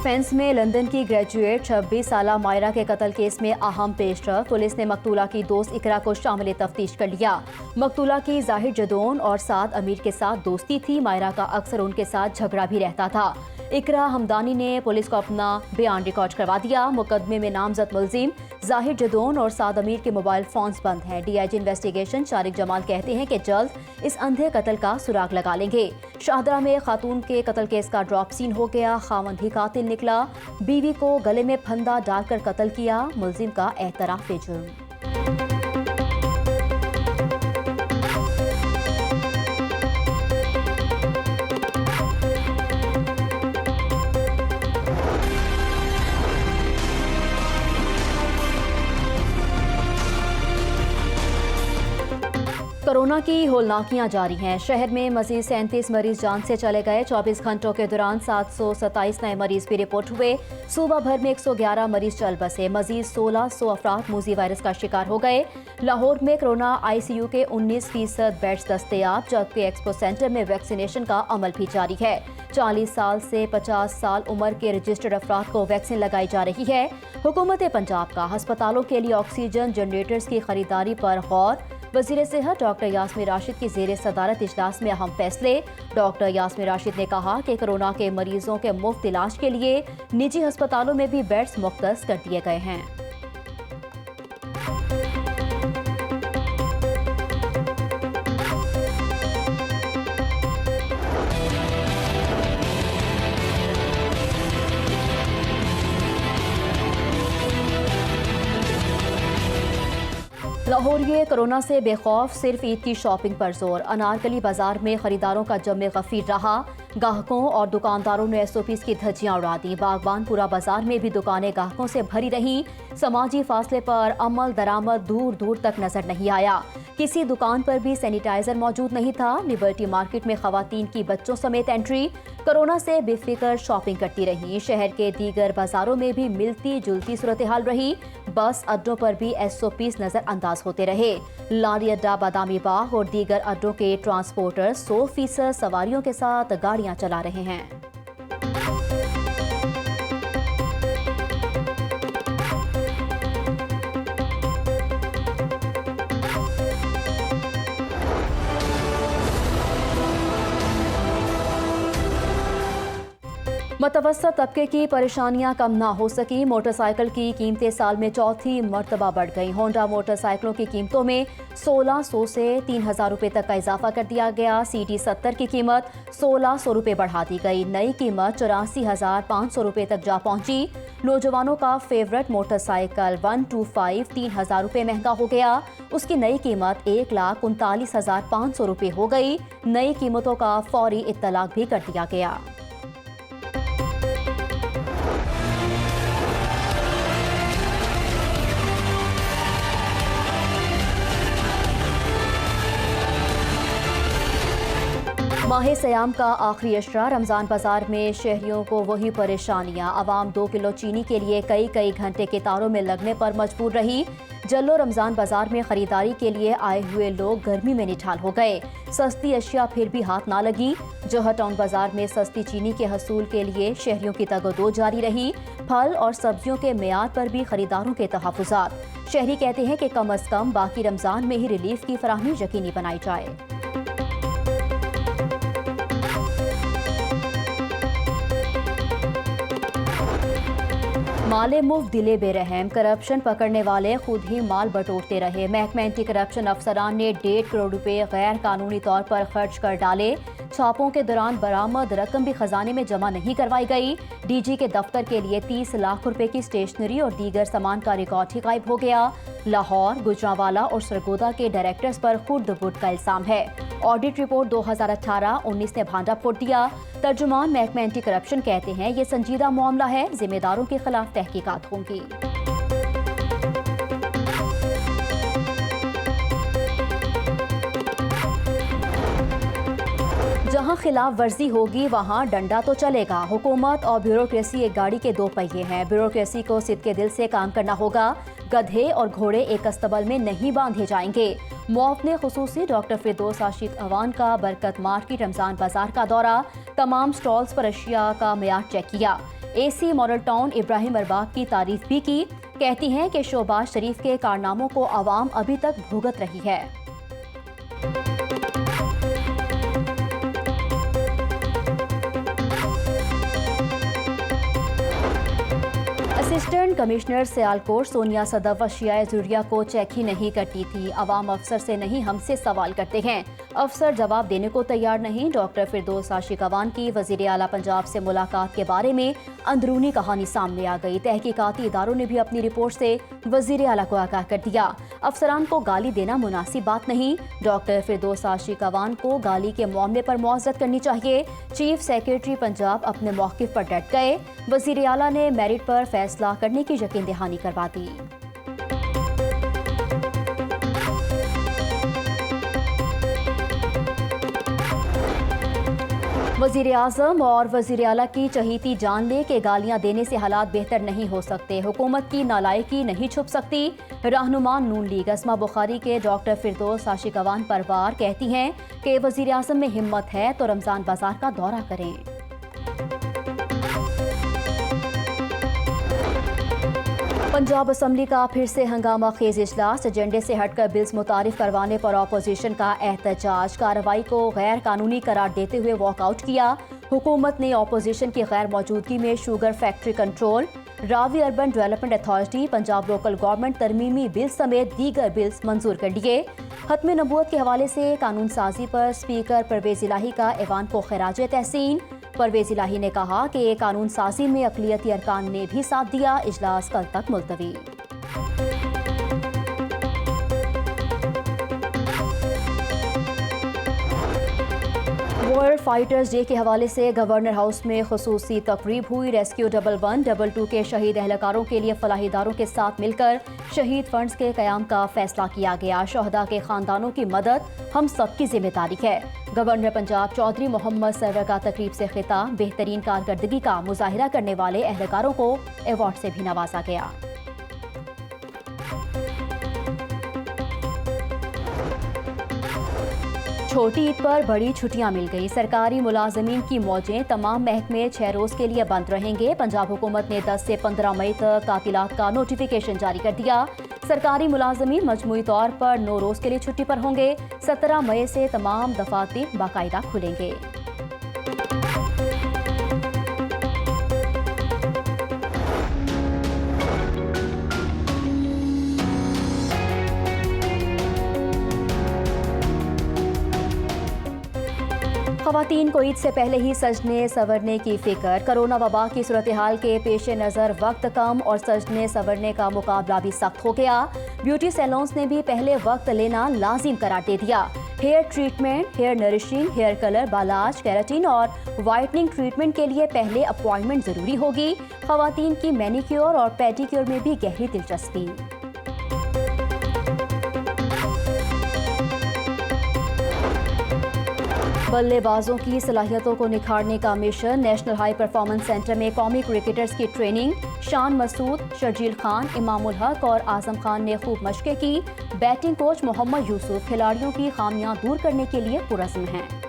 Defence में London की graduate 26 साला मायरा के कत्ल केस में अहम पेशरफ। पुलिस ने मकतूला की दोस्त इकरा को शामिल तफ्तीश कर लिया। मकतूला की जाहिर जदोन और साद अमीर के साथ दोस्ती थी। मायरा का अक्सर उनके साथ झगड़ा भी रहता था। इकरा हमदानी ने पुलिस को अपना बयान रिकॉर्ड करवा दिया। मुकदमे में नामजद मुलजिम जाहिर जदोन और साद अमीर के मोबाइल फोन्स बंद हैं। डीआईजी इन्वेस्टिगेशन शारिक जमाल कहते हैं कि जल्द इस अंधे कत्ल का सुराग लगा लेंगे। शाहदरा में खातून के कत्ल केस का ड्रॉप सीन हो गया। खावंद ही कातिल निकला। बीवी को गले में फंदा डालकर कत्ल किया। मुलजिम का एतराफ जुर्म। कोरोना की होलनाकियां जारी हैं। शहर में मजीद 37 मरीज जान से चले गए। 24 घंटों के दौरान 727 नए मरीज भी रिपोर्ट हुए। सूबा भर में 111 मरीज चल बसे। मजीद 1600 अफराद मूजी वायरस का शिकार हो गए। लाहौर में कोरोना आईसीयू के 19% बेड्स दस्तयाब, जबकि एक्सपो सेंटर में वैक्सीनेशन का अमल भी जारी है। 40 साल से 50 साल उम्र के रजिस्टर्ड अफराद को वैक्सीन लगाई जा रही है। हुकूमत पंजाब का अस्पतालों के लिए ऑक्सीजन जनरेटर्स की खरीदारी पर गौर। वज़ीर सेहत डॉक्टर यास्मीन राशिद की ज़ेरे सदारत इजलास में अहम फैसले। डॉक्टर यास्मीन राशिद ने कहा कि कोरोना के मरीजों के मुफ्त इलाज के लिए निजी अस्पतालों में भी बेड्स मुख्तस कर दिए गए हैं। लाहौरिये कोरोना से बेखौफ, सिर्फ ईद की शॉपिंग पर जोर। अनारकली बाजार में खरीदारों का जमे गफीर रहा। ग्राहकों और दुकानदारों ने एसओपीज की धज्जियां उड़ा दी। बागबानपुरा बाजार में भी दुकानें ग्राहकों से भरी रहीं। समाजी फासले पर अमल दरामद दूर दूर तक नजर नहीं आया। किसी दुकान पर भी सैनिटाइजर मौजूद नहीं था। लिबर्टी मार्केट में खवातीन की बच्चों समेत एंट्री। कोरोना से बेफिक्र शॉपिंग करती रही। शहर के दीगर बाजारों में भी मिलती जुलती सूरत हाल रही। बस अड्डों पर भी एसओपीज नजर अंदाज होते रहे। लारी अड्डा, बादामी बाग और दीगर अड्डों के ट्रांसपोर्टर 100% सवारियों के साथ गाड़ियां चला रहे हैं। मतवसत तबके की परेशानियां कम ना हो सकी। मोटरसाइकिल की कीमतें साल में चौथी मरतबा बढ़ गई। होंडा मोटरसाइकिलों की कीमतों में 1600 से 3000 रुपये तक का इजाफा कर दिया गया। सीटी 70 की कीमत 1600 रुपये बढ़ा दी गई। नई कीमत 84,500 रुपये तक जा पहुंची। नौजवानों का फेवरेट मोटरसाइकिल 125 3000 रुपये महंगा हो गया। उसकी नई कीमत 1,39,500 रुपये हो गई। नई कीमतों का फौरी इत्तलाक भी कर दिया गया। माह सयाम का आखिरी अशरा। रमज़ान बाजार में शहरियों को वही परेशानियां। आवाम 2 किलो चीनी के लिए कई घंटे कतारों में लगने पर मजबूर रही। जल्लो रमज़ान बाजार में खरीदारी के लिए आए हुए लोग गर्मी में निठाल हो गए। सस्ती अशिया फिर भी हाथ ना लगी। जौहर टाउन बाजार में सस्ती चीनी के हसूल के लिए शहरियों की तगोदो जारी रही। फल और सब्जियों के मेयार पर भी खरीदारों के तहफ़्फ़ुज़ात। शहरी कहते हैं कि कम अज़ कम बाकी रमज़ान में ही रिलीफ की फराहमी यकीनी बनाई जाए। माले मुफ्त दिले बेरहम। करप्शन पकड़ने वाले खुद ही माल बटोरते रहे। महकमा एंटी करप्शन अफसरान ने 1.5 करोड़ रुपए गैर कानूनी तौर पर खर्च कर डाले। छापों के दौरान बरामद रकम भी खजाने में जमा नहीं करवाई गई। डीजी के दफ्तर के लिए 30 लाख रुपए की स्टेशनरी और दीगर सामान का रिकॉर्ड ही गायब हो गया। लाहौर, गुजरांवाला और सरगोदा के डायरेक्टर्स पर खुर्द बुट का इल्जाम है। ऑडिट रिपोर्ट 2018-19 ने भांडा फोड़ दिया। तर्जुमान महकमा एंटी करप्शन कहते हैं ये संजीदा मामला है। जिम्मेदारों के खिलाफ तहकीकात होंगी। जहां खिलाफ वर्जी होगी वहां डंडा तो चलेगा। हुकूमत और ब्यूरोक्रेसी एक गाड़ी के 2 पहिए हैं। ब्यूरोक्रेसी को सिद्ध के दिल से काम करना होगा। गधे और घोड़े एक अस्तबल में नहीं बांधे जाएंगे। मुआवने खुसूसी डॉक्टर फिरदौस आशिक अवान का बरकत मार्केट रमजान बाजार का दौरा। तमाम स्टॉल्स पर अशिया का मयार चेक किया। एसी मॉडल टाउन इब्राहिम अरबाग की तारीफ भी की। कहती हैं कि शहबाज शरीफ के कारनामों को आवाम अभी तक भुगत रही है। असिस्टेंट कमिश्नर सियालकोट सोनिया सदफ अशियाए ज़रूरिया को चेक ही नहीं करती थी। अवाम अफसर से नहीं हमसे सवाल करते हैं, अफसर जवाब देने को तैयार नहीं। डॉक्टर फिरदौस आशिकवान की वज़ीर आला पंजाब से मुलाकात के बारे में अंदरूनी कहानी सामने आ गई। तहकीकाती इदारों ने भी अपनी रिपोर्ट से वज़ीर आला को आगाह कर दिया। अफसरान को गाली देना मुनासिब बात नहीं। डॉक्टर फिरदौस आशिकवान को गाली के मामले पर मुआवजत करनी चाहिए। चीफ सेक्रेटरी पंजाब अपने मौक़िफ़ पर डट गए। वज़ीर आला ने मेरिट पर फैसला करने की यकीन दहानी करवा दी। वज़ीर आज़म और वज़ीर आला की चहीती जान ले कि गालियां देने से हालात बेहतर नहीं हो सकते। हुकूमत की नालायकी नहीं छुप सकती। रहनुमा नून लीग अस्मा बुखारी के डॉक्टर फिरदौस आशिकवान पर वार कहती हैं कि वज़ीर आज़म में हिम्मत है तो रमज़ान बाजार का दौरा करें। पंजाब असम्बली का फिर से हंगामा खेज इजलास। एजेंडे से हटकर बिल्स मुतारिफ करवाने पर अपोजिशन का एहतजाज। कार्रवाई को गैर कानूनी करार देते हुए वॉकआउट किया। हुकूमत ने अपोजिशन की गैर मौजूदगी में sugar factory control, Ravi urban development authority, Punjab local government तरमीमी बिल समेत दीगर बिल्स मंजूर कर लिए। खत्म नबूवत के हवाले से कानून साजी पर स्पीकर परवेज इलाही का ऐवान को खिराज तहसीन। परवेज इलाही ने कहा कि कानून साजी में अक़लियती अरकान ने भी साथ दिया। इजलास कल तक मुलतवी। वर्ल्ड फाइटर्स डे के हवाले से गवर्नर हाउस में खुसूसी तकरीब हुई। रेस्क्यू 11-12 के शहीद एहलकारों के लिए फलाही इदारों के साथ मिलकर शहीद फंड्स के क़याम का फैसला किया गया। शहदा के खानदानों की मदद हम सबकी जिम्मेदारी है। गवर्नर पंजाब चौधरी मोहम्मद सरवर का तकरीब से खिताब। बेहतरीन कारकर्दगी का मुजाहिरा करने वाले एहलकारों को अवार्ड से भी नवाजा गया। छोटी ईद पर बड़ी छुट्टियां मिल गई। सरकारी मुलाजमीन की मौजें। तमाम महकमे 6 रोज के लिए बंद रहेंगे। पंजाब हुकूमत ने 10 से 15 मई तक तातीलात का नोटिफिकेशन जारी कर दिया। सरकारी मुलाजमीन मजमूई तौर पर 9 रोज के लिए छुट्टी पर होंगे। 17 मई से तमाम दफातर बाकायदा खुलेंगे। ख़वातीन को ईद से पहले ही सजने संवरने की फिक्र। कोरोना वबा की सूरत हाल के पेश नज़र वक्त कम और सजने संवरने का मुकाबला भी सख्त हो गया। ब्यूटी सैलून्स ने भी पहले वक्त लेना लाजिम करार दे दिया। Hair treatment, hair nourishing, hair colour, balayage, keratin और वाइटनिंग ट्रीटमेंट के लिए पहले अपॉइंटमेंट ज़रूरी होगी। ख़वातीन की मैनिक्योर और पेडिक्योर में भी गहरी दिलचस्पी। बल्लेबाजों की सलाहियतों को निखारने का mission. National high performance centre में कौमी क्रिकेटर्स की ट्रेनिंग। शान मसूद, शर्जील खान, इमामुल हक और आजम खान ने खूब मशक़ें की। बैटिंग कोच मोहम्मद यूसुफ खिलाड़ियों की खामियां दूर करने के लिए पुरज़्म हैं।